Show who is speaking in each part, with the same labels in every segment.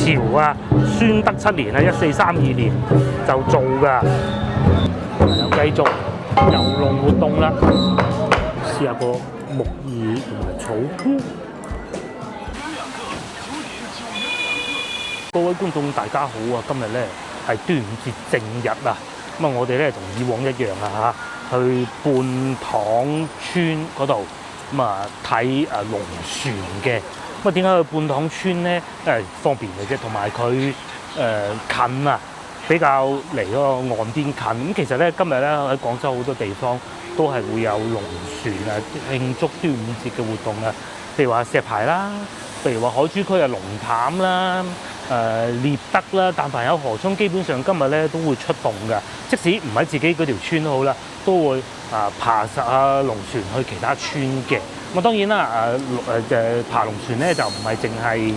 Speaker 1: 朝啊，宣德7年啊，1432年就做㗎。又繼續遊龍活動啦，試下個木耳同埋草菇。各位觀眾大家好啊！今日咧係端午節正日啊，咁啊我哋咧同以往一樣啊嚇，去泮塘村嗰度咁啊睇龍船嘅。咁啊點解去泮塘村咧？因為方便嘅啫，同埋佢近啊，比較離嗰個岸邊近。咁其實咧今日咧喺廣州好多地方都係會有龍船啊慶祝端午節嘅活動啊，譬如話石排啦，譬如話海珠區啊龍潭啦。獵德啦，但凡有河涌，基本上今日咧都會出動㗎。即使唔喺自己嗰條村都好啦，都會爬實龍船去其他村嘅。咁當然啦，爬龍船咧就唔係淨係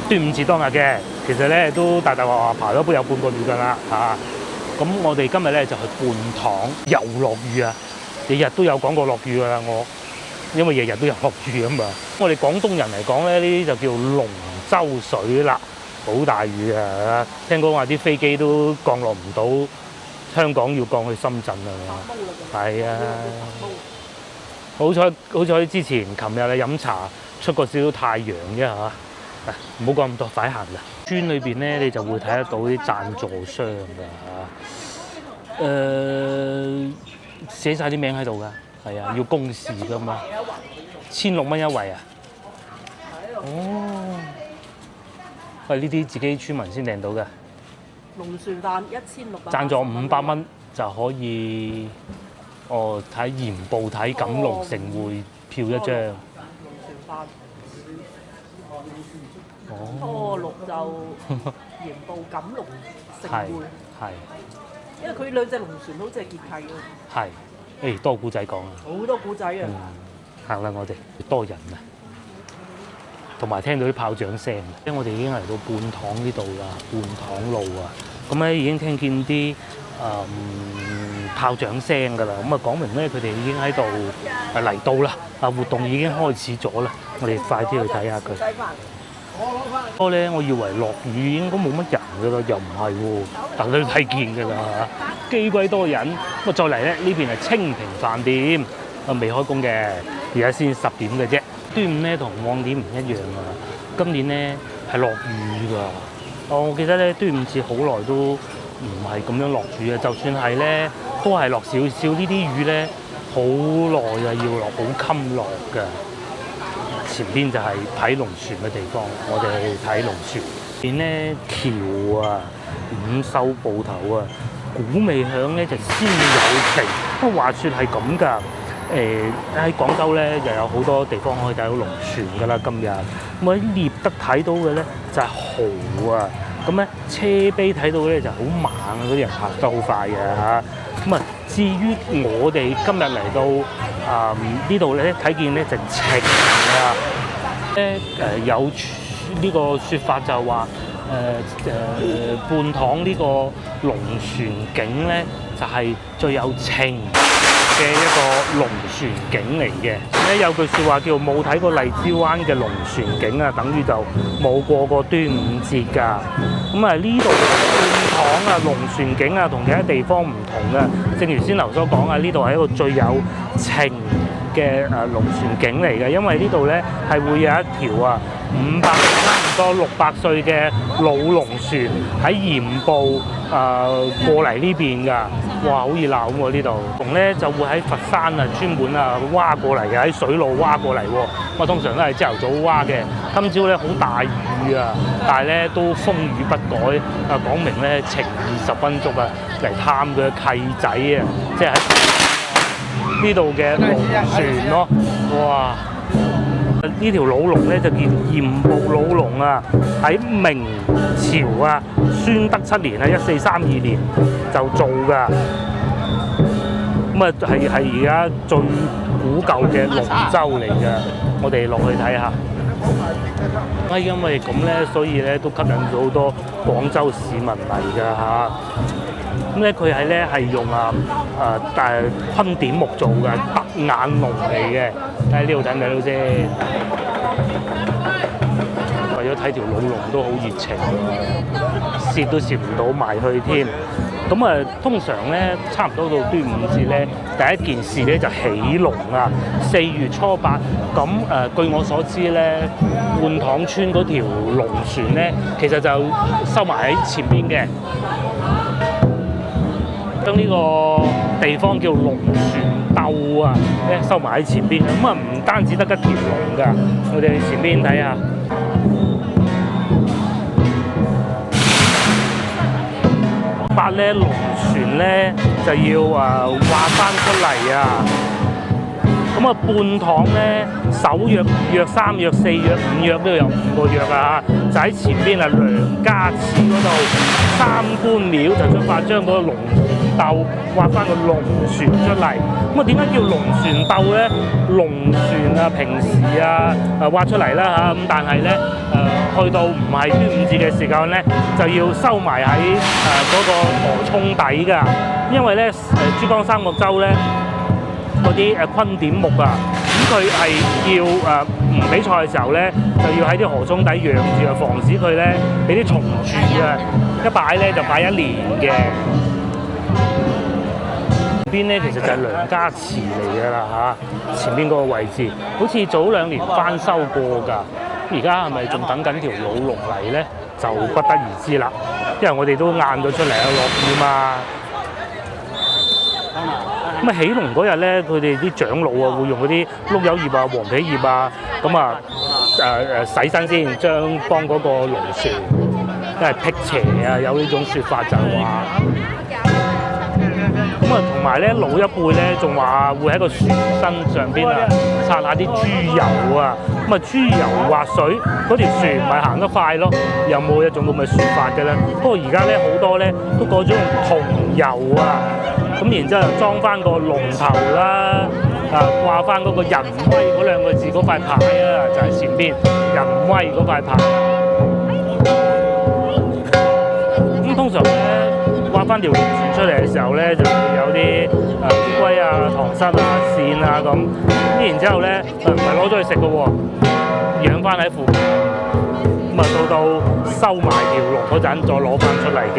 Speaker 1: 端午節當日嘅，其實咧都大話爬咗有半個月㗎啦嚇。咁我哋今日咧就去泮塘又落雨啊！日日都有講過落雨㗎啦，因為日日都有落雨啊嘛。我哋廣東人嚟講咧，呢啲就叫龍舟水啦，好大雨啊！聽講話啲飛機都降落唔到香港，要降去深圳啊。係啊，好彩之前琴日你飲茶出過少少太陽啫嚇。唔好講咁多，快行啦！村裏邊咧，你就會睇得到啲贊助商㗎嚇。寫晒啲名喺度㗎。係啊，要公示㗎嘛，1600蚊一位啊！哦，喂，呢啲自己村民先訂到嘅。
Speaker 2: 龍船飯1600。
Speaker 1: 贊助500蚊就可以，睇鹽步睇錦龍城匯票一張。龍
Speaker 2: 船飯。初六就鹽步錦龍城匯。係。因為佢兩隻龍船好似係結契㗎。係。多古仔講啊！好多古仔啊！行啦，我哋多人啊，同埋聽到啲炮仗聲。因為我哋已經嚟到泮塘呢度啦，泮塘路啊，咁咧已經聽見啲炮仗聲㗎啦。咁啊講明咧，佢哋已經喺度嚟到啦，活動已經開始咗啦。我哋快啲去睇下佢。不過咧，我以為落雨應該冇乜人㗎啦，又唔係喎，但都睇見㗎啦，幾鬼多人。咁再嚟咧，呢邊係清平飯店，未開工嘅，而家先10點嘅啫。端午咧同往年唔一樣啊，今年咧係落雨㗎。我記得咧端午節好耐都唔係咁樣落雨啊，就算係咧都係落少少。呢啲雨咧好耐啊，要落好襟落㗎。前邊就係睇龍船嘅地方，我哋去睇龍船。邊咧橋啊，五秀埠頭啊，鼓未響咧就先有情。不過話説係咁㗎，喺廣州咧又有好多地方可以睇到龍船㗎啦。今日咁喺獵德睇到嘅咧就係蠔啊，咁咧車陂睇到嘅咧就好猛啊，嗰啲人行得好快嘅嚇。咁啊，至於我哋今日嚟到呢度咧睇見咧就情啊，有呢個説法就係話泮塘呢個龍船景咧就係最有情嘅一個龍船景嚟嘅。咧有句説話叫冇睇過荔枝灣嘅龍船景啊，等於就冇過過端午節㗎。咁啊呢度泮塘啊龍船景啊同其他地方唔同啊。正如先頭所講啊，呢度係一個最有情嘅龍船景嚟嘅，因為呢度咧係會有一條差唔多600歲嘅老龍船喺鹽步過嚟呢邊㗎。哇，好熱鬧咁喎呢度。龍咧就會喺佛山專門划過嚟嘅，喺水路划過嚟喎。通常都係朝頭早划嘅。今朝咧好大雨啊，但係咧都風雨不改。講明咧情義十分足啊，嚟探佢嘅契仔啊，即係喺呢度嘅龍船咯。哇！呢條老龍咧就叫鹽步老龍啊，喺明朝宣德7年1432年就做㗎。咁係而家最古舊嘅龍舟嚟㗎。我哋落去睇下。因為咁咧，所以咧都吸引咗好多廣州市民嚟㗎嚇。咁咧佢係用昆點木做嘅特眼龍嚟嘅，喺呢度睇唔睇到先？
Speaker 1: 咗睇條老龍都好熱情，攝都攝唔到埋去添。咁啊，通常咧差唔多到端午節咧，第一件事咧就起龍啊！4月初8，咁據我所知咧，泮塘村嗰條龍船咧，其實就收埋喺前邊嘅，將呢個地方叫龍船鬥啊，咧收埋喺前邊。咁啊，唔單止得一條龍㗎，我哋前邊睇下。8咧龍船咧就要劃翻出嚟啊！咁啊，泮塘咧首約、約3、約4、約5約都有5個約啊！就喺前邊啊，梁家祠嗰度3官廟就出發，將嗰個龍鬥劃翻個龍船出嚟。咁啊，點解叫龍船鬥咧？龍船啊，平時劃出嚟啦嚇，咁但係咧去到唔係端午節嘅時間咧，就要收埋喺嗰個河涌底㗎，因為咧珠江三角洲咧嗰啲昆點木啊，咁佢係要唔比賽嘅時候咧，就要喺啲河涌底養住啊，防止佢咧俾啲蟲蛀啊，一擺咧就擺1年嘅。邊咧其實就係梁家祠嚟㗎啦嚇，前邊嗰個位置好似早2年翻修過㗎，而家係咪仲等緊條老龍嚟咧？就不得而知啦，因為我哋都晏咗出嚟啊，落雨嘛。咁啊起龍嗰日咧，佢哋啲長老啊會用嗰啲碌柚葉啊、黃皮葉啊，咁啊洗身先，將幫嗰個龍船，因為辟邪啊，有呢種説法就係話。咁啊，同埋咧老一輩咧，仲話會喺個船身上邊啊擦下啲豬油啊，咁啊豬油滑水，嗰條船咪行得快咯。有冇一種咁嘅説法嘅咧？不過而家咧好多咧都改咗用桐油啊，咁然之後又裝翻個龍頭啦，掛翻嗰個仁威嗰2個字嗰塊牌啊，就係前邊仁威嗰塊牌。咁通常咧，畫翻條龍船出嚟嘅時候咧，就會有啲烏龜啊、塘虱啊、鱔啊咁。咁然之後咧，唔係攞咗去食嘅喎，養翻喺附近。咁啊，到收埋條龍嗰陣，再攞翻出嚟嘅。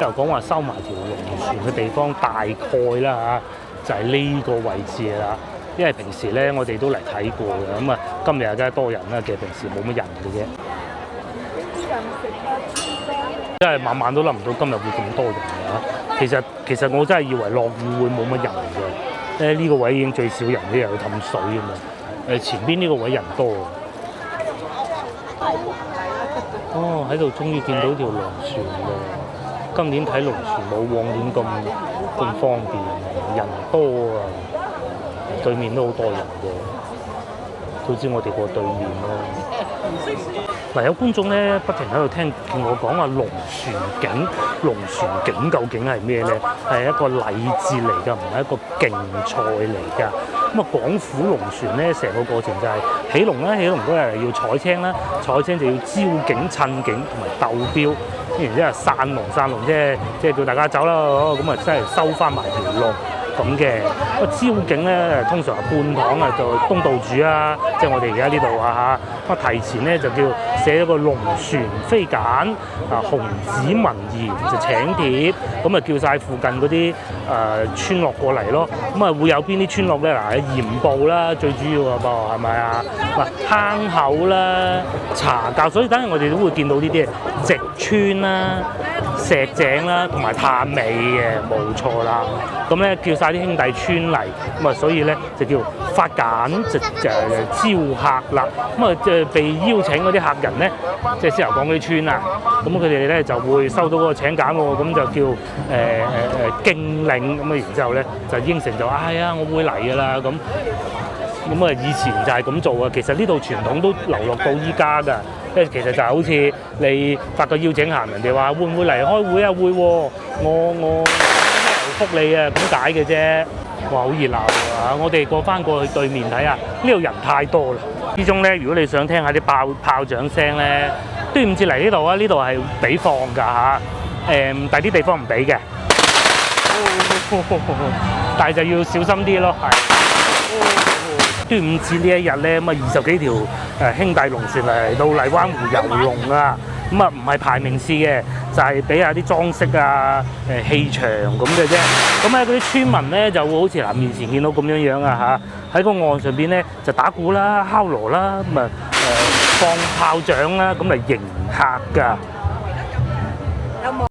Speaker 1: 又講話收埋條龍船嘅地方大概啦嚇，就係呢個位置啦。因為平時咧，我哋都嚟睇過嘅。咁啊，今日梗係多人啦，其實平時冇乜人嘅啫。真係晚晚都諗唔到今日會咁多人㗎。其實我真係以為落雨會冇乜人嘅。呢個位已經最少人，啲人去氹水㗎嘛。前邊呢個位人多。哦，喺度終於見到條龍船喎。今年睇龍船冇往年咁方便，人多啊。對面都好多人嘅，早知我哋過對面咯。嗱，有觀眾咧不停喺度見我講話龍船景，龍船景究竟係咩咧？係一個禮節嚟㗎，唔係一個競賽嚟㗎。咁啊，廣府龍船咧，成個過程就係起龍啦，起龍嗰日要採青啦，採青就要招景、襯景同埋鬥標，然之後散龍，即係叫大家走啦，咁啊真係收翻埋條龍。咁嘅個招景咧，通常係泮塘啊，就東道主啊，即係我哋而家呢度啊嚇。咁啊提前咧就叫寫咗個龍船飛簡啊，紅紙文言就請帖，咁啊叫晒附近嗰啲村落過嚟咯。咁啊會有邊啲村落咧？嗱，鹽步啦，最主要嘅噃，係咪啊？坑口啦、茶滘，所以等陣我哋都會見到呢啲直村啦、石井啦，同埋炭尾嘅，冇錯啦。咁咧叫晒啲兄弟村嚟，咁啊所以咧就叫發簡就招客啦。咁啊即係被邀請嗰啲客人咧，即係獅頭港嗰啲村啊，咁佢哋咧就會收到嗰個請柬喎，咁就叫敬領，咁啊然之後咧就應承就係啊，我會嚟㗎啦咁。咁啊，以前就係咁做啊。其實呢度傳統都流落到依家㗎，即係其實就係好似你發個邀請函，人哋話會唔會嚟開會啊？會喎，我覆你啊，咁解嘅啫。哇，好熱鬧啊！我哋過去對面睇下，呢度人太多啦。之中咧，如果你想聽下啲炮仗聲咧，端午節嚟呢度啊，呢度係俾放㗎嚇。但係啲地方唔俾嘅，但係就要小心啲咯，係。端午節呢一日咧，咁啊20幾條兄弟龍船嚟到荔灣湖遊龍啊！咁啊唔係排名試嘅，就係俾下啲裝飾啊、氣場咁嘅啫。咁咧嗰啲村民咧就會好似面前見到咁樣樣啊嚇，喺個岸上邊咧就打鼓啦、敲鑼啦，咁啊放炮仗啦，咁嚟迎客㗎。有冇？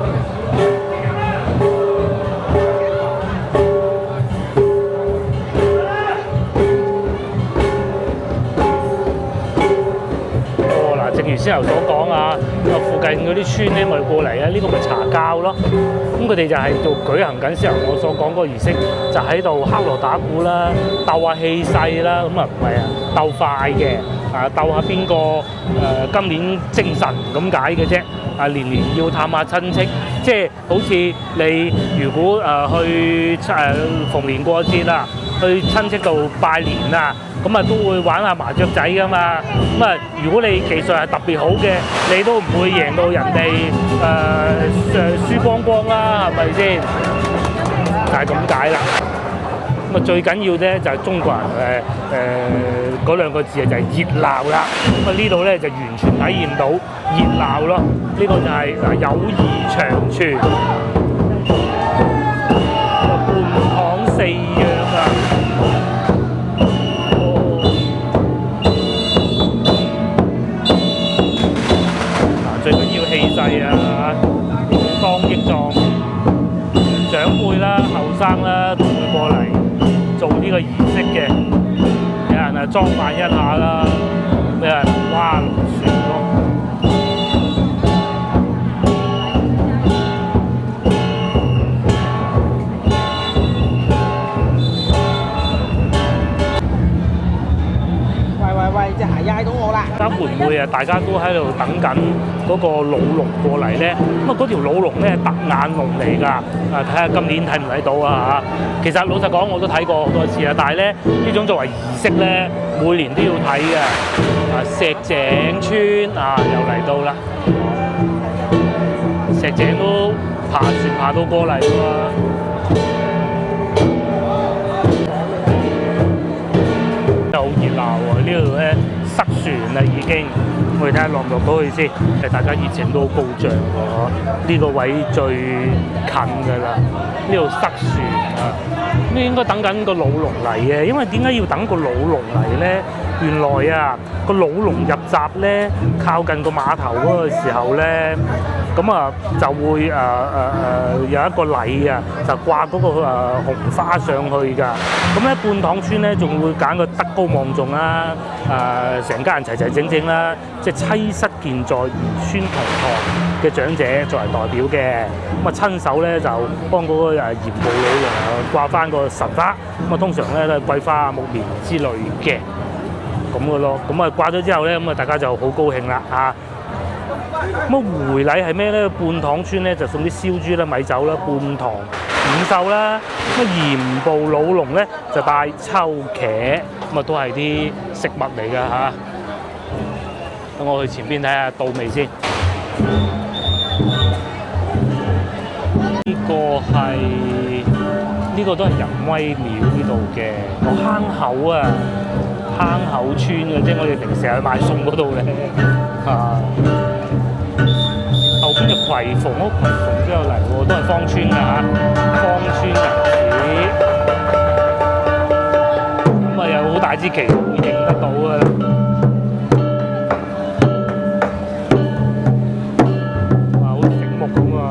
Speaker 1: 正如先頭所講啊，附近嗰啲村咧咪過嚟啊，呢個咪茶教咯。咁佢哋就係做舉行緊先頭我所講嗰個儀式，就喺度敲鑼打鼓啦，鬥下氣勢啦。咁啊唔係啊，鬥快嘅啊，鬥下邊個今年精神咁解嘅啫。啊，年年要探下親戚，即係好似你如果去逢年過節啦，去親戚度拜年啊。咁啊都會玩下麻雀仔噶嘛，咁啊如果你技術係特別好嘅，你都唔會贏到人哋輸光光啦，係咪先？就係咁解啦。咁啊最緊要咧就係中國人嗰兩個字就係熱鬧啦。咁啊呢度咧就完全體驗到熱鬧咯。呢個就係友誼長存。半糖四樣啊！最緊要氣勢啊，當益壯，長輩啦、後生啦都會過嚟做呢個儀式嘅。有人啊裝扮一下啦，有人划龍船咯。
Speaker 2: 喂，隻鞋踩到我啦！
Speaker 1: 而家會唔會啊？大家都喺度等緊嗰個老龍過嚟咧。咁啊，嗰條老龍咧係凸眼龍嚟㗎。啊，睇下今年睇唔睇到啊嚇！其實老實講，我都睇過好多次啊。但係咧，呢種作為儀式咧，每年都要睇嘅。啊，石井村啊，又嚟到啦！石井都爬船爬到過嚟㗎喎。好熱鬧喎！呢度咧塞船啦已經，我哋睇下落唔落到去先。大家熱情都好高漲喎，呢個位最近㗎啦。呢度塞船啊，咁應該等緊個老龍嚟嘅。因為點解要等個老龍嚟咧？原來啊，個老龍入閘咧，靠近個碼頭嗰個時候咧，咁啊就會有一個禮啊，就掛嗰個紅花上去㗎。咁咧半塘村咧仲會揀個德高望重啦，成家人齊齊整整啦，即係妻室健在、兒孫同堂嘅長者作為代表嘅，咁啊親手咧就幫嗰個鹽步老龍掛翻個神花，咁啊通常咧都係桂花、木棉之類嘅咁嘅咯，咁啊掛咗之後咧，咁啊大家就好高興啦嚇。咁啊回禮係咩咧？半塘村咧就送啲燒豬啦、米酒啦、半塘五秀啦。咁啊鹽步老龍咧就帶秋茄，咁啊都係啲食物嚟㗎嚇。等我去前邊睇下到未先。呢個都係仁威廟呢度嘅個坑口啊，坑口村嘅啫。我哋平時去買餸嗰度咧啊。後邊就葵鳳，葵鳳之後嚟喎，都係芳村㗎嚇，芳村人士。咁啊有好大支旗，會認得到㗎啦。哇，好醒目咁啊！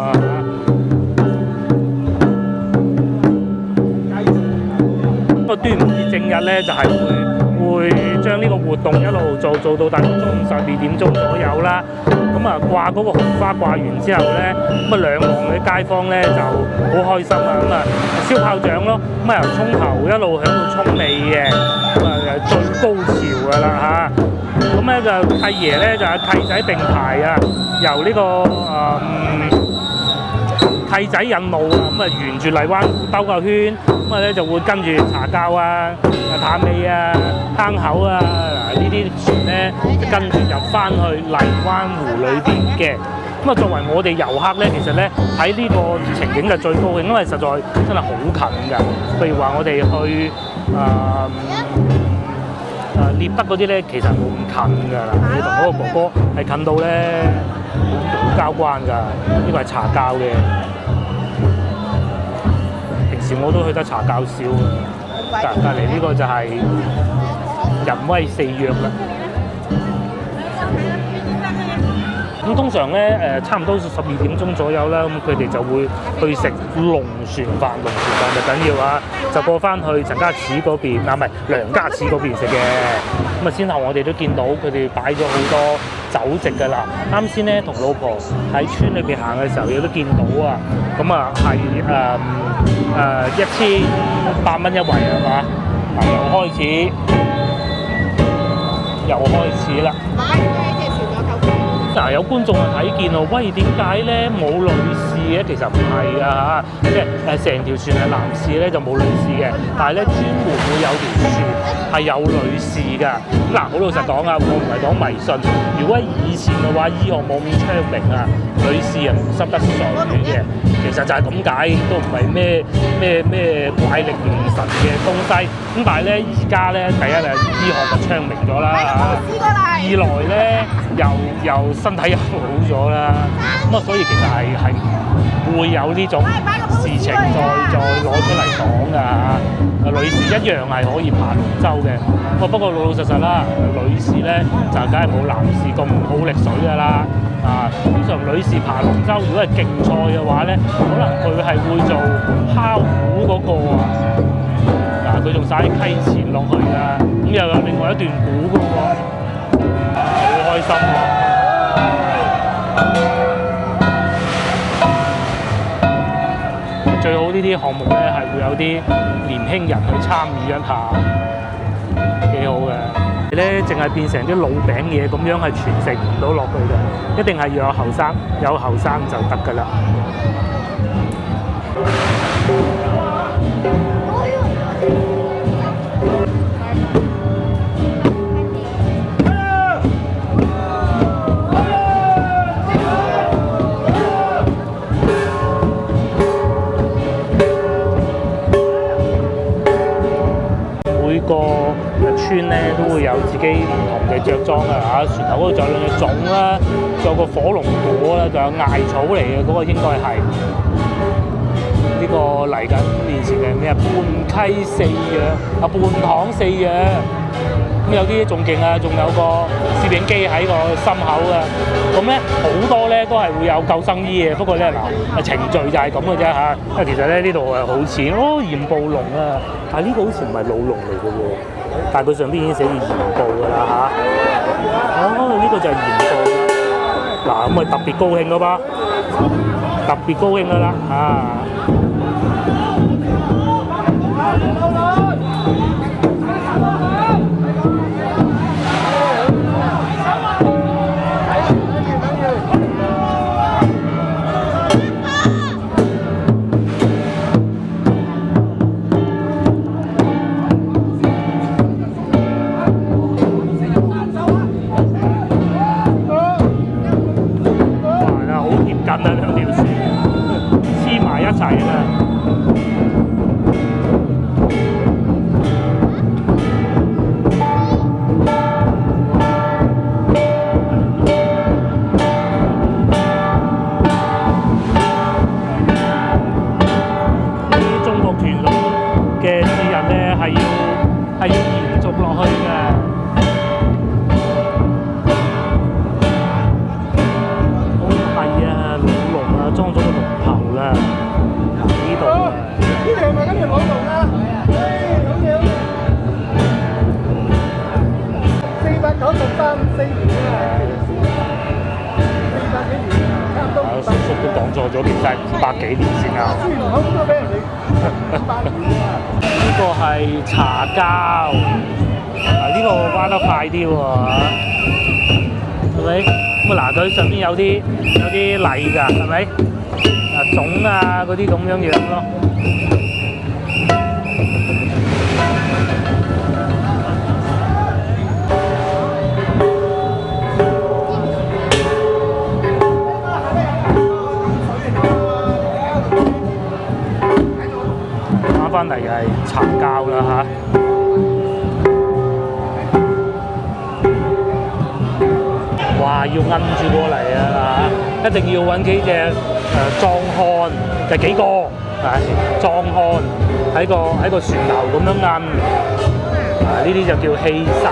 Speaker 1: 咁啊端午節正日咧，就係會將呢個活動一路做到大概中午12點鐘左右啦。咁啊掛嗰個紅花掛完之後咧，咁啊兩岸嘅街坊咧就好開心啊！咁啊燒炮仗咯，咁啊由衝頭一路響到衝尾嘅，咁啊最高潮㗎啦嚇！咁咧就契爺咧就係契仔並排啊，由呢個契仔引路啊，咁啊沿住荔灣湖兜個圈，咁啊咧就會跟住茶滘啊、潭尾啊、坑口啊，嗱呢啲船咧就跟住入翻去荔灣湖裏邊嘅。咁啊作為我哋遊客咧，其實咧睇呢個情景就最高興，因為實在真係好近㗎。譬如話我哋去獵德嗰啲咧其實冇咁近㗎啦，你同嗰個哥哥係近到咧好交關㗎。呢個係茶膠嘅，平時我都去得茶膠燒。隔離呢個就係仁威四約啦。咁通常咧差唔多12點鐘左右啦，咁佢哋就會去食龍船飯。龍船飯就緊要啊，就過翻去陳家祠嗰邊，唔係梁家祠嗰邊食嘅。咁啊，先後我哋都見到佢哋擺咗好多酒席㗎啦。啱先咧同老婆喺村裏邊行嘅時候，亦都見到啊。咁啊係1800蚊一圍係嘛？又開始啦。有觀眾啊睇見咯，喂，點解咧冇女士嘅？其實唔係啊嚇，即係成條船係男士咧就冇女士嘅，但係咧專門會有條船係有女士㗎。嗱，好老實講啊，我唔係講迷信。如果以前嘅話，醫學冇咁昌明啊，女士啊唔濕得水嘅，其實就係咁解，都唔係咩怪力亂神嘅東西。咁但係咧而家咧，第一係醫學就昌明咗啦嚇，二來咧又身體又好咗啦，咁啊所以其實係會有呢種事情再攞出嚟講㗎嚇。女士一樣係可以爬龍舟嘅，不過老老實實啦，女士咧就梗係冇男士咁好力水㗎啦。通常女士爬龍舟，如果係競賽嘅話咧，可能佢係會做敲鼓嗰個啊。佢仲曬溪錢落去㗎，咁又有另外一段鼓㗎喎，好開心喎！最好呢啲項目咧係會有啲年輕人去參與一下，幾好嘅。咧淨係變成啲老餅嘢咁樣係傳承唔到落去嘅，一定係要有後生，有後生就得㗎啦。每個村咧都會有自己唔同嘅着裝啊！嚇，船頭嗰度仲有兩隻粽啦，仲有個火龍果啦，仲有艾草嚟嘅嗰個應該係呢個嚟緊面前嘅咩啊？半溪四約啊，半塘四約。咁有啲仲勁啊，仲有個攝影機喺個心口啊！咁咧好多咧都係會有救生衣嘅，不過咧嗱程序就係咁嘅啫嚇。因為其實咧呢度係好似鹽步龍啊，但係呢個好似唔係老龍嚟嘅喎，但係佢上邊已經寫住鹽步㗎啦嚇。呢個就係鹽步啦。嗱咁咪特別高興㗎噃，特別高興㗎啦啊！係要延續落去嘅。係啊，老龍啊，裝咗個龍頭啦，呢度啊。呢條係咪跟住老龍啊？493.4年啊，400幾年啊，差唔多。叔叔都講錯咗，其實係100幾年先啊。孫悟空都俾人哋500年啊！呢個係茶膠，呢個挖得快啲喎，係咪？咁啊嗱，佢上邊有啲禮㗎，係咪？粽啊嗰啲咁樣咯。翻嚟又係茶膠啦嚇，係要摁住過嚟啊！一定要揾幾隻壯漢，就幾個壯漢喺個船頭咁樣摁，呢啲就叫氣勢，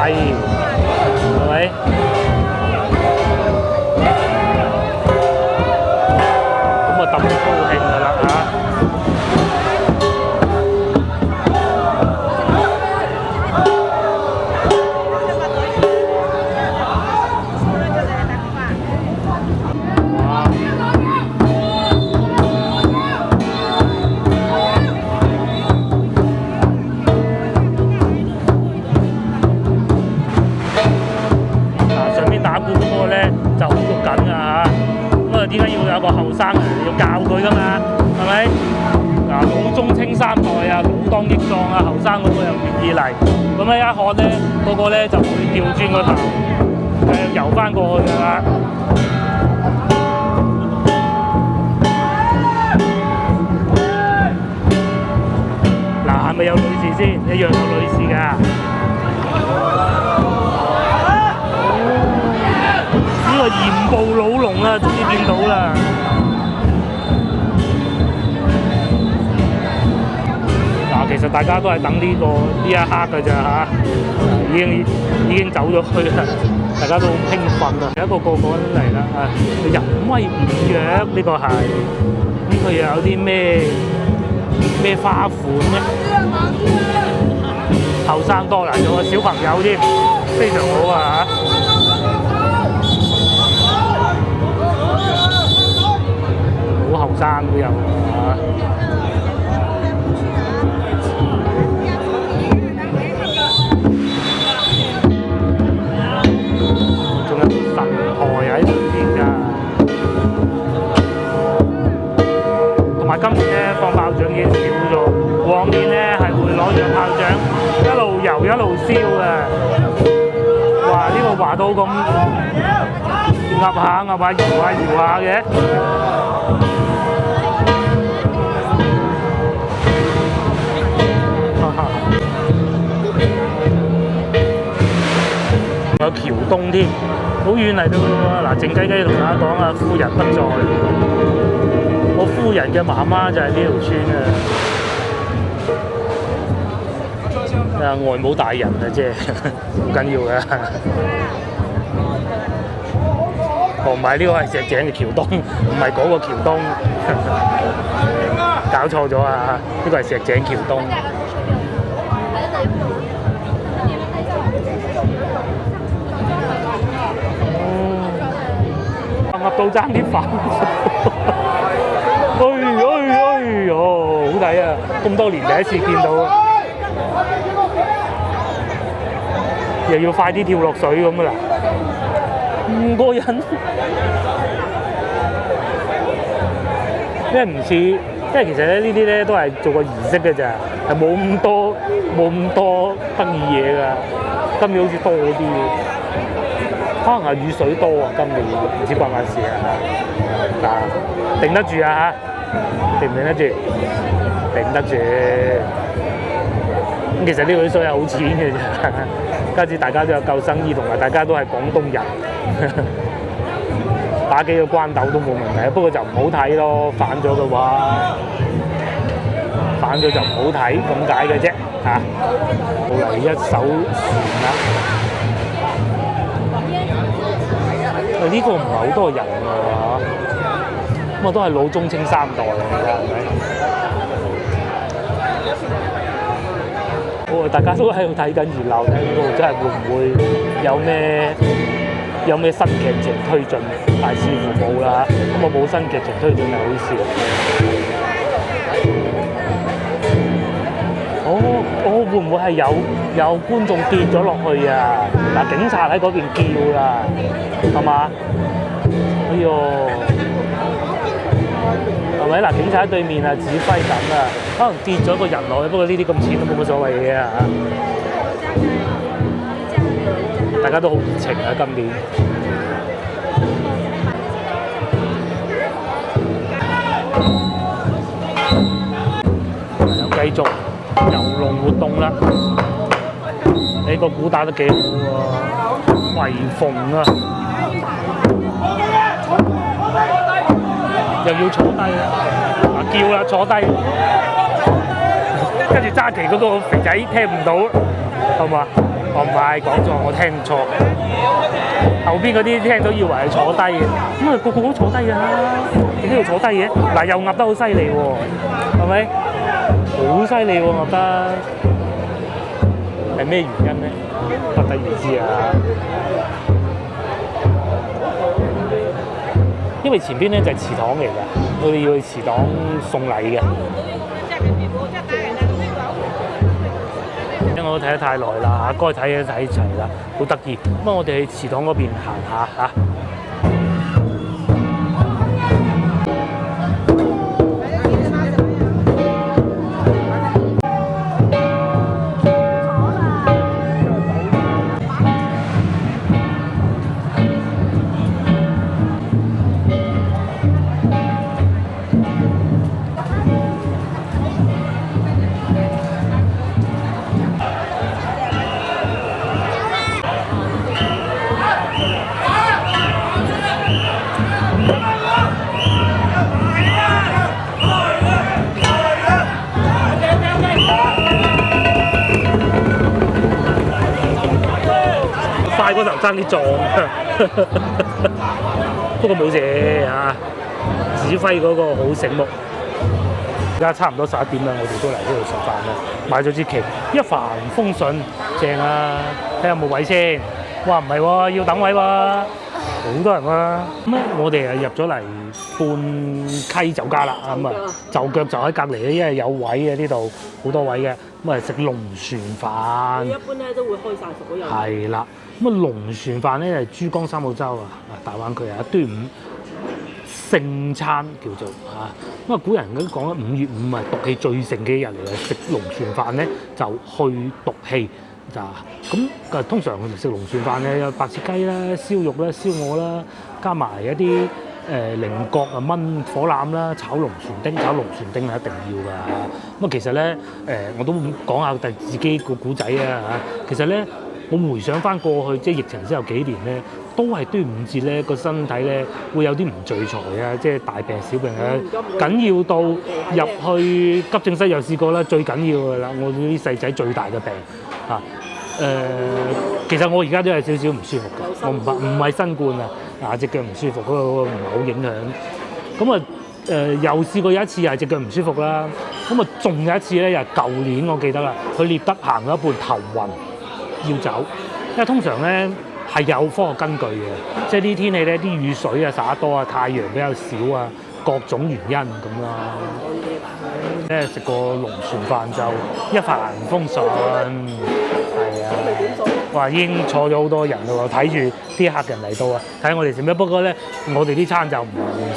Speaker 1: 係咪？咁啊，特別高興㗎啦嚇！點解要有個後生人要教佢㗎嘛？係咪？嗱，老中青三代啊，老當益壯啊，後生嗰個又願意嚟，咁咧一看咧，個個咧就會調轉個頭，游翻過去㗎啦。嗱，係咪有女士先？一樣有女士㗎。呢個鹽步老龍啊，終於見到啦！嗱，其實大家都係等呢一刻㗎咋嚇，已經走咗去啦，大家都好興奮啊！一個個嚟啦啊！人威五躍呢個係，咁佢又有啲咩花款咧？後生多啦，有個小朋友添，非常好啊嚇！後生都有啊！仲有神台喺度添㗎，同埋今年咧放炮仗已經少咗，往年咧係會攞住炮仗一路遊一路燒嘅。哇！呢個華到咁噏下搖下嘅。有橋東添，好遠嚟到喎！嗱，靜雞雞同大家講啊，夫人不在，我夫人嘅媽媽就係呢條村啊，外母大人啊，即係好緊要嘅。唔係呢個係石井嘅橋東，唔係嗰個橋東，搞錯咗啊！呢個係石井橋東。鴨到爭啲飯，好睇啊！咁多年第一次見到，又要快啲跳落水咁啊啦！唔過癮，因為唔似，因為其實咧呢啲咧都係做個儀式嘅咋，係冇咁多得意嘢㗎。今年好似多啲。可能係雨水多啊，今年唔知關唔關事啊？嗱，頂得住啊嚇，頂唔頂得住？頂得住。咁其實呢個水係好淺嘅啫，加之大家都有救生衣，同埋大家都係廣東人，打幾個關鬥都冇問題。不過就唔好睇咯，反咗嘅話，反咗就唔好睇咁解嘅啫嚇。好嚟一艘船啦。呢個唔係好多人㗎嘛，咁啊都係老中青三代嚟㗎，係咪？大家都喺度睇緊熱鬧，睇呢度真係會唔會有咩新劇情推進？但係似乎冇啦，咁啊冇新劇情推進係好笑。會唔會係有觀眾跌咗落去啊？嗱，警察喺嗰邊叫啦，係嘛？哎呦，係咪？嗱，警察喺對面啊，指揮緊啊，可能跌咗個人落去，不過呢啲咁淺都冇乜所謂嘅啊！大家都好熱情啊，今年。繼續遊龍活動啦！你個鼓打得幾好喎，圍縫啊！又要坐低啦，叫啦坐低，跟住揸旗嗰個肥仔聽唔到，係嘛？我唔係講錯，我聽錯。後邊嗰啲聽到以為係坐低嘅，咁啊個個都坐低㗎啦，點解要坐低嘅？嗱又噏得好犀利喎，係咪？好犀利喎噏得，係咩原因咧？不得而知啊！因為前邊咧就係祠堂嚟㗎，我哋要去祠堂送禮嘅。因為我睇得太耐啦，該睇嘅睇齊啦，好得意。咁我哋去祠堂嗰邊行下嚇。快嗰頭爭啲撞，不過冇事嚇。指揮嗰個好醒目。而家差唔多11點啦，我哋都嚟呢度食飯啦。買咗支旗，一帆風順，正啊！睇下有冇位先。哇，唔係喎，要等位喎，好多人喎。咁咧，我哋啊入咗嚟半溪酒家啦，咁啊就腳就喺隔離咧，因為有位嘅呢度好多位嘅，咁啊食龍船飯。
Speaker 2: 一般咧都會開晒所有。
Speaker 1: 係啦，咁啊龍船飯咧係珠江三角洲啊，大灣區啊端午聖餐叫做嚇。咁啊古人都講咧5月5啊毒氣最盛嘅一日嚟嘅，食龍船飯咧就去毒氣。咁通常我哋食龍船飯咧有白切雞啦、燒肉啦、燒鵝啦，加埋一啲菱角啊、炆火腩啦、炒龍船丁係一定要㗎。咁啊其實咧我都講下自己個古仔啊嚇。其實咧我回想翻過去，即係疫情之後幾年咧，都係端午節咧個身體咧會有啲唔聚財啊，即係大病小病啊，緊要到入去急症室又試過啦，最緊要㗎啦，我啲細仔最大嘅病嚇。其實我而家都有少少唔舒服嘅，我唔係新冠啊，隻腳唔舒服嗰個唔係好影響。咁啊又試過有一次又係隻腳唔舒服啦。咁啊仲有一次咧，又係舊年我記得啦，去獵德行咗一半頭暈要走，因為通常咧係有科學根據嘅，即係啲天氣咧啲雨水啊灑得多啊，太陽比較少啊，各種原因咁啦。食個龍船飯就一帆風順。係啊，哇！已經坐咗好多人咯喎，睇住啲客人嚟到啊，睇我哋食咩。不過咧，我哋啲餐就唔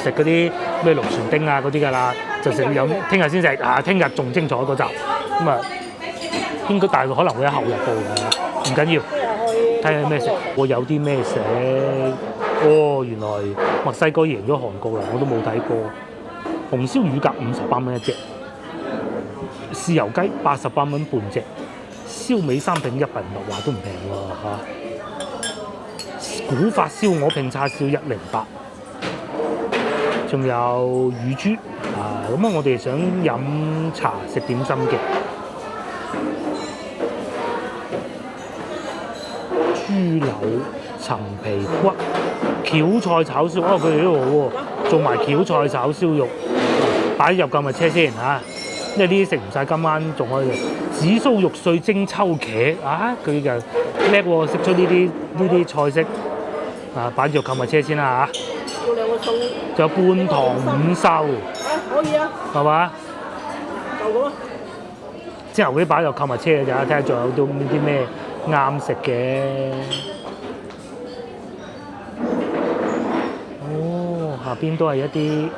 Speaker 1: 食嗰啲咩龍船丁啊嗰啲㗎啦，就食飲。聽日先食啊，聽日仲精彩嗰集。咁啊，應該大概可能會喺後日報嘅，唔緊要。睇下咩食，我有啲咩食。哦，原來墨西哥贏咗韓國啦，我都冇睇過。紅燒乳鴿58蚊一隻，豉油雞88蚊半隻。燒味3拼1品話都唔平喎嚇，古法燒鵝拼叉燒108，仲有乳豬啊！咁啊，我哋想飲茶食點心嘅豬柳陳皮骨、蕎菜炒燒，哦佢哋都好喎，做埋蕎菜炒燒肉，擺入購物車先嚇。因為呢啲食唔晒，今晚仲可以紫蘇肉碎蒸秋茄啊！佢就叻喎，食出呢啲菜式啊！擺住購物車先啦嚇。要兩個餸。仲有半糖五秀。可以啊。係嘛？就咁啊。之後嗰啲擺入購物車嘅咋，睇下仲有啲咩啱食嘅。哦，下邊都係一啲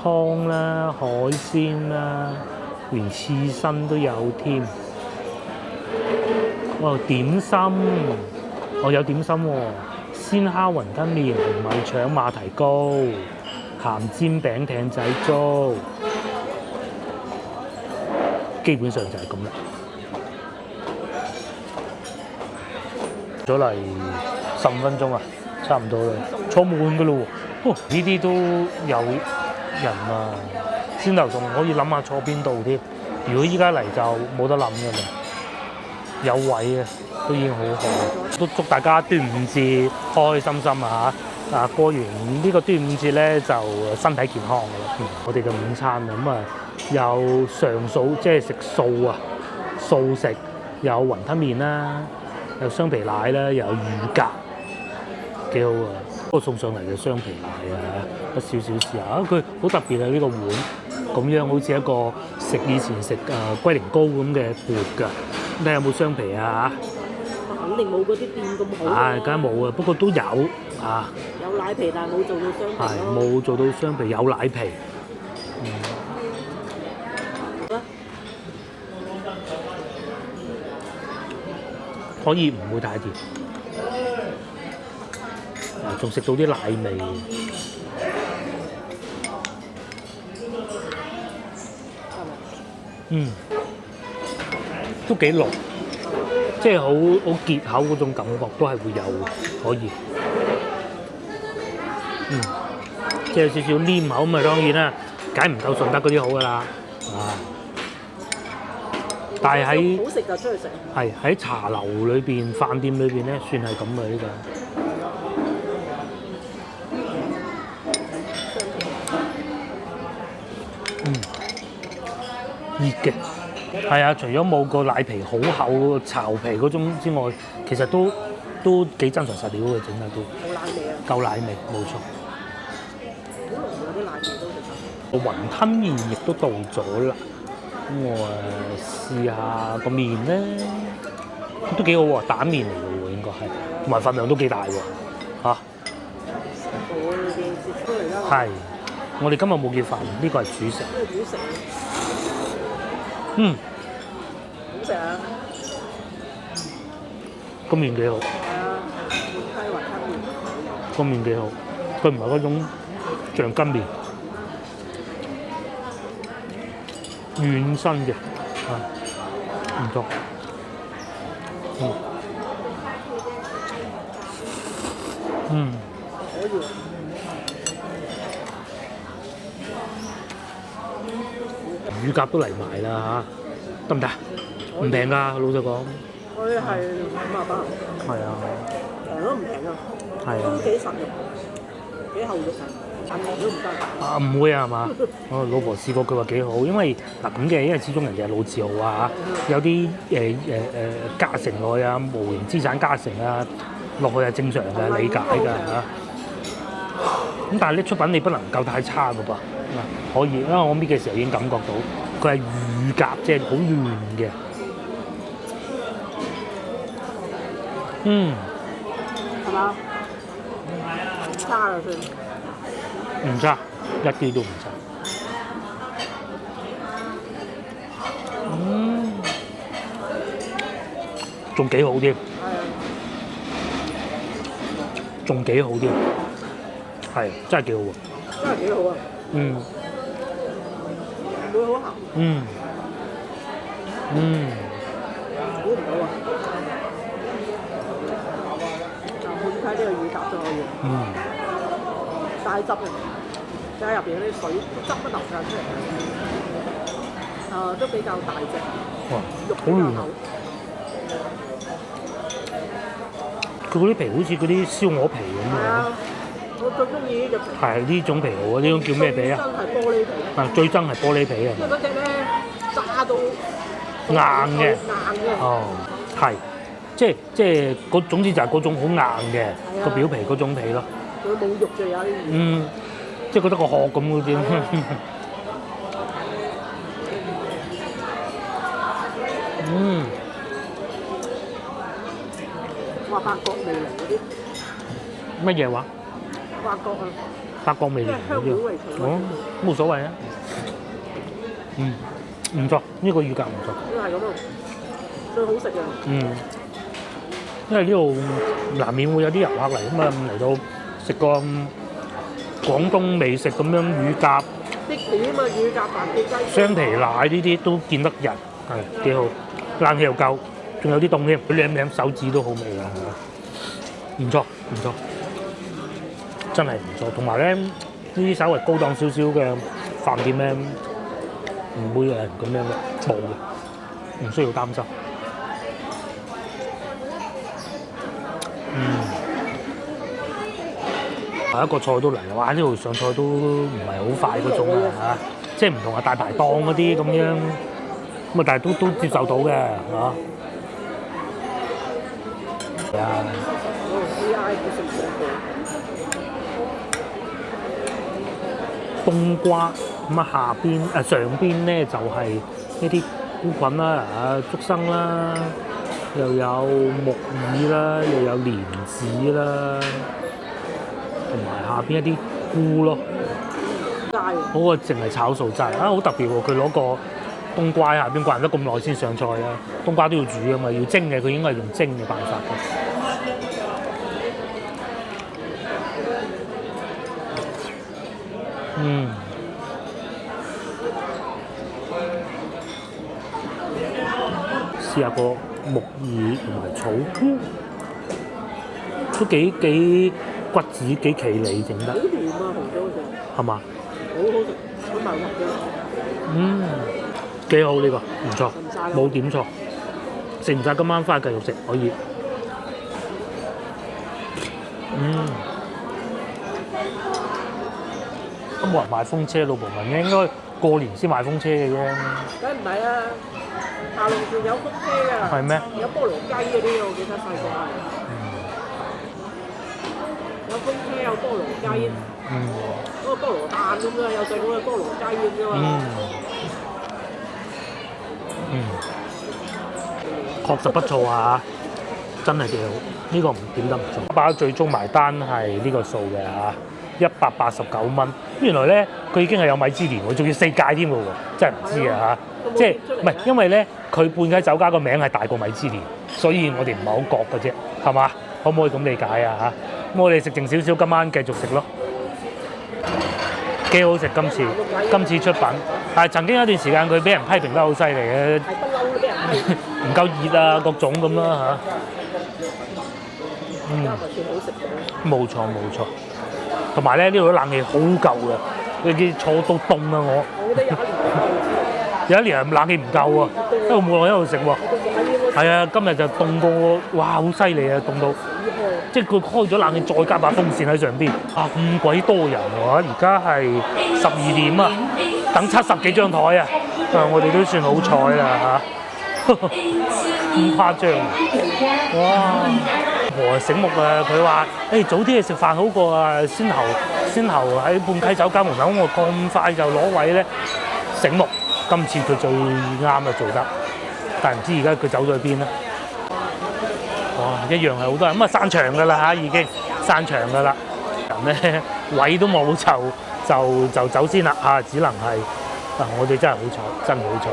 Speaker 1: 湯啦、海鮮啦，連刺身都有添。哇！點心，有點心喎，鮮蝦雲吞麵、紅米腸、馬蹄糕、鹹煎餅、艇仔粥，基本上就係咁啦。咗嚟15分鐘啊！差唔多啦，坐滿㗎咯喎。呢啲都有人啊，先頭仲可以諗下坐邊度添。如果依家嚟就冇得諗㗎啦，有位啊，都已經好好。都祝大家端午節開開心心啊嚇！啊過完呢個端午節咧就身體健康㗎啦。我哋嘅午餐咁啊，有上素即係食素啊，素食有雲吞麵啦，有雙皮奶啦，又有乳鴿，幾好啊！不過送上嚟嘅雙皮奶啊，一少少試下，佢好特別啊！呢個碗咁樣好似一個以前食龜苓膏咁嘅缽㗎。你有冇雙皮啊？
Speaker 2: 肯定冇嗰啲店咁好。
Speaker 1: 唉，梗係冇啊，不過都有啊。
Speaker 2: 有奶皮，但係冇做到雙皮咯。
Speaker 1: 係冇做到雙皮，有奶皮。可以唔會太甜。仲食到啲奶味。都幾濃，即係好結口嗰種感覺都係會有嘅，可以。即係有少少黏口咁啊，當然啦，梗唔夠順德嗰啲好㗎啦。啊！但係喺
Speaker 2: 好食就出去食。
Speaker 1: 係喺茶樓裏邊、飯店裏邊咧，算係咁嘅呢個。熱嘅。係啊，除咗冇個奶皮好厚巢皮嗰種之外，其實都幾真材實料嘅，整得都
Speaker 2: 冇奶味啊！
Speaker 1: 夠奶味，冇錯。
Speaker 2: 好濃嗰啲奶味都其實。
Speaker 1: 雲吞麵亦都到咗啦，咁我試下個麵咧，都幾好喎，蛋麵嚟嘅喎，應該係，同埋份量都幾大喎，嚇。係，我哋今日冇叫飯，呢個係主食。
Speaker 2: 呢個主食。好食啊！
Speaker 1: 個麵幾好。
Speaker 2: 係啊，滿雞雲吞麵。
Speaker 1: 個麵幾好，佢唔係嗰種橡筋麵，軟身嘅，唔錯。乳鴿都嚟埋啦嚇，得唔得？唔平㗎，老實講。
Speaker 2: 佢係58。係啊。都唔平啊。係啊。都幾實肉，幾厚肉，陳皮都唔得。
Speaker 1: 啊，唔會啊，係嘛？我老婆試過，佢話幾好，因為嗱咁嘅，因為始終人哋係老字號啊嚇，有啲加成落去啊，無形資產加成啊，落去係正常嘅，理解㗎嚇。咁但係呢出品你不能夠太差㗎噃。可以，因為我搣嘅時候已經感覺到佢係乳鴿，即係好嫩嘅。
Speaker 2: 係嘛？唔差啊算。
Speaker 1: 唔差，一啲都唔差。仲幾好添。仲幾好添。係，真係幾好喎。
Speaker 2: 真係幾好啊！唔會好鹹。估唔到啊！滿雞呢個乳鴿都可以。帶汁嘅，加入邊嗰啲水汁都流晒出嚟。都比較大隻。
Speaker 1: 哇！
Speaker 2: 肉比較厚。
Speaker 1: 佢嗰啲皮好似嗰啲燒鵝皮咁樣。
Speaker 2: 我最中意呢隻皮。係
Speaker 1: 呢種皮好啊！呢種叫咩皮啊？
Speaker 2: 真係玻璃皮。
Speaker 1: 最憎係玻璃皮啊！
Speaker 2: 因為嗰隻咧炸到
Speaker 1: 硬嘅。
Speaker 2: 硬嘅。
Speaker 1: 哦，係，即係總之就係嗰種好硬嘅個表皮嗰種皮咯。
Speaker 2: 佢冇肉就有啲。
Speaker 1: 即係覺得個殼咁嗰啲。
Speaker 2: 話法國味嚟嗰啲。
Speaker 1: 乜嘢話？
Speaker 2: 法國啊！
Speaker 1: 法國味嚟嗰啲。冇所謂啊。唔錯，呢個乳鴿唔錯。
Speaker 2: 呢個係咁啊，最好食嘅。
Speaker 1: 因為呢度難免會有啲遊客嚟咁啊，嚟到食個廣東美食咁樣乳鴿。
Speaker 2: 啲點啊，乳鴿白切雞。
Speaker 1: 雙皮奶呢啲都見得人，係幾好，冷氣又夠，仲有啲凍添，佢舐手指都好味啊！唔錯唔錯。真係唔錯。同埋咧，呢啲稍微高檔少少嘅飯店咧，唔會有人咁樣嘅，冇嘅，唔需要擔心。一個菜都嚟啦！哇！呢度上菜都唔係好快嗰種啊嚇，即係唔同啊大排檔嗰啲咁樣，咁啊但係都接受到嘅嚇。係啊。冬瓜咁啊，上邊咧就係呢啲菇菌啦、竹笙啦，又有木耳啦，又有蓮子啦。同埋下邊一啲菇咯，嗰個淨係炒素齋啊，好特別喎！佢攞個冬瓜喺下邊掛得咁耐先上菜啊！冬瓜都要煮㗎嘛，要蒸嘅，佢應該係用蒸嘅辦法嘅。試下個木耳同埋草菇，都幾骨子幾企理整得，好嫩啊！紅椒好似係嘛？好好食，好埋骨嘅。幾好呢個，唔錯，冇點錯。食唔晒今晚翻去繼續食可以。都冇人買風車，老婆問應該過年先買風車嘅啫。梗唔係啦，下龍船有風車㗎。係咩？有菠蘿雞嗰啲，我記得細個係。有風車有菠蘿雞，嗰個菠蘿蛋咁樣，有隻嗰個菠蘿雞咁啫嘛。確實不錯啊！真係幾好，呢個唔點得唔錯。包最終埋單係呢個數嘅189蚊。原來咧佢已經係有米芝蓮喎，仲要4屆添嘅喎，真係唔知啊嚇！即係唔係因為咧佢半雞酒家個名係大過米芝蓮，所以我哋唔係好覺嘅啫，係嘛？可唔可以咁理解啊嚇？咁我哋食剩少少，今晚繼續食咯，幾好食今次出品。但係曾經有一段時間佢俾人批評得好犀利嘅，唔夠熱啊各種咁啦嚇。冇錯。同埋咧呢度啲冷氣好夠嘅，你見坐到凍啊我。有一年冷氣唔夠啊，一路冇落一路食喎。係啊，今日就凍到哇好犀利啊，凍到〜即係佢開咗冷氣，再加把風扇喺上邊，啊咁鬼多人喎！而家係12點啊，等70幾張台啊，我哋都算好彩啦嚇，咁誇張哇！和醒目啊，佢話：早啲去食飯好過啊，先後喺半溪酒家門口，我咁快就攞位咧，醒目。今次佢最啱啊做得，但係唔知而家佢走咗去邊啦。哇！一樣係好多人咁啊，散場㗎啦嚇，已經散場㗎啦。人咧位都冇就走先啦嚇，只能係我哋真係好彩，真係好彩。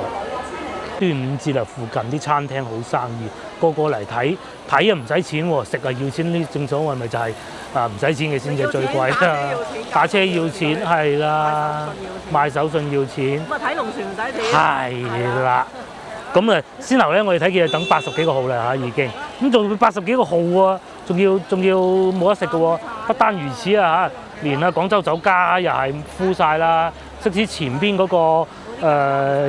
Speaker 1: 端午節啊，附近啲餐廳好生意，個個嚟睇啊唔使錢喎，食啊要錢。呢正所謂咪就係唔使錢嘅先至最貴啦。打車要錢係啦，賣手信要錢。咁啊睇龍船唔使錢。係啦。咁啊，先頭咧，我哋睇見等80幾個號啦嚇，已經咁仲80幾個號喎，仲要冇得食嘅喎。不單如此啊嚇，連廣州酒家又係敷晒啦，即使前邊嗰個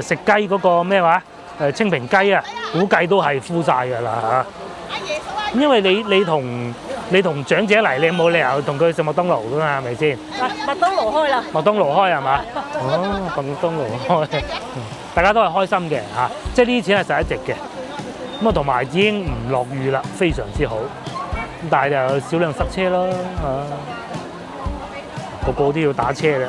Speaker 1: 食雞嗰個咩話清平雞啊，估計都係敷晒㗎啦嚇。因為你同長者嚟，你冇理由同佢食麥當勞㗎嘛，係咪先？麥當勞開啦。麥當勞開係嘛？哦，麥當勞開。大家都係開心嘅嚇，即係呢啲錢係實一值嘅。咁啊，同埋已經唔落雨啦，非常之好。咁但係就少量塞車咯嚇，個個都要打車啦。